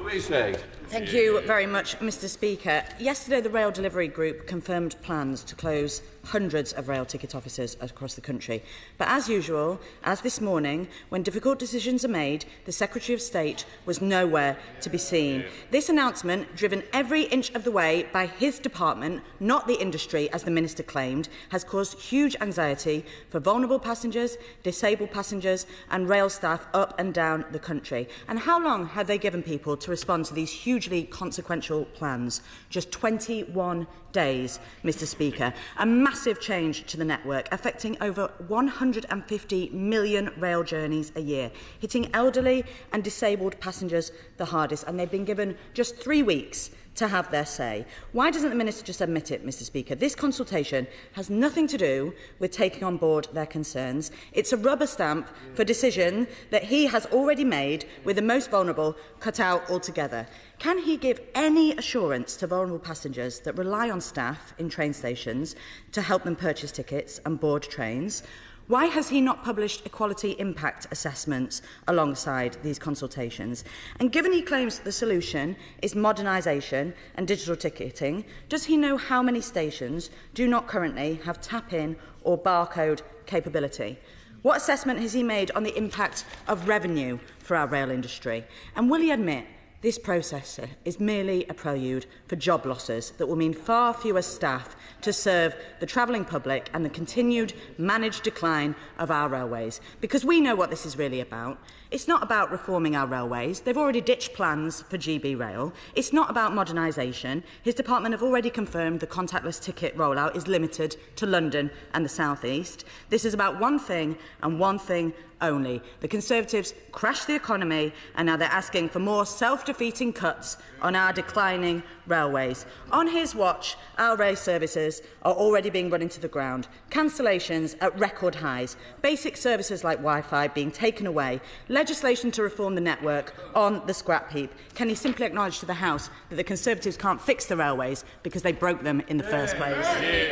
Louise Haigh. Thank you very much, Mr Speaker. Yesterday, the Rail Delivery Group confirmed plans to close hundreds of rail ticket offices across the country. But as usual, as this morning, when difficult decisions are made, the Secretary of State was nowhere to be seen. This announcement, driven every inch of the way by his department, not the industry, as the Minister claimed, has caused huge anxiety for vulnerable passengers, disabled passengers and rail staff up and down the country. And how long have they given people to respond to these hugely consequential plans? Just 21 days, Mr Speaker. A massive change to the network, affecting over 150 million rail journeys a year, hitting elderly and disabled passengers the hardest, and they've been given just 3 weeks to have their say. Why doesn't the Minister just admit it, Mr Speaker? This consultation has nothing to do with taking on board their concerns. It's a rubber stamp for decision that he has already made, with the most vulnerable cut out altogether. Can he give any assurance to vulnerable passengers that rely on staff in train stations to help them purchase tickets and board trains? Why has he not published equality impact assessments alongside these consultations? And given he claims that the solution is modernisation and digital ticketing, does he know how many stations do not currently have tap-in or barcode capability? What assessment has he made on the impact of revenue for our rail industry? And will he admit this process is merely a prelude for job losses that will mean far fewer staff to serve the travelling public and the continued managed decline of our railways? Because we know what this is really about. It's not about reforming our railways. They've already ditched plans for GB Rail. It's not about modernisation. His department have already confirmed the contactless ticket rollout is limited to London and the South East. This is about one thing and one thing only. The Conservatives crashed the economy, and now they're asking for more self-defeating cuts on our declining railways. On his watch, our rail services are already being run into the ground. Cancellations at record highs, basic services like Wi-Fi being taken away, legislation to reform the network on the scrap heap. Can he simply acknowledge to the House that the Conservatives can't fix the railways because they broke them in the first place?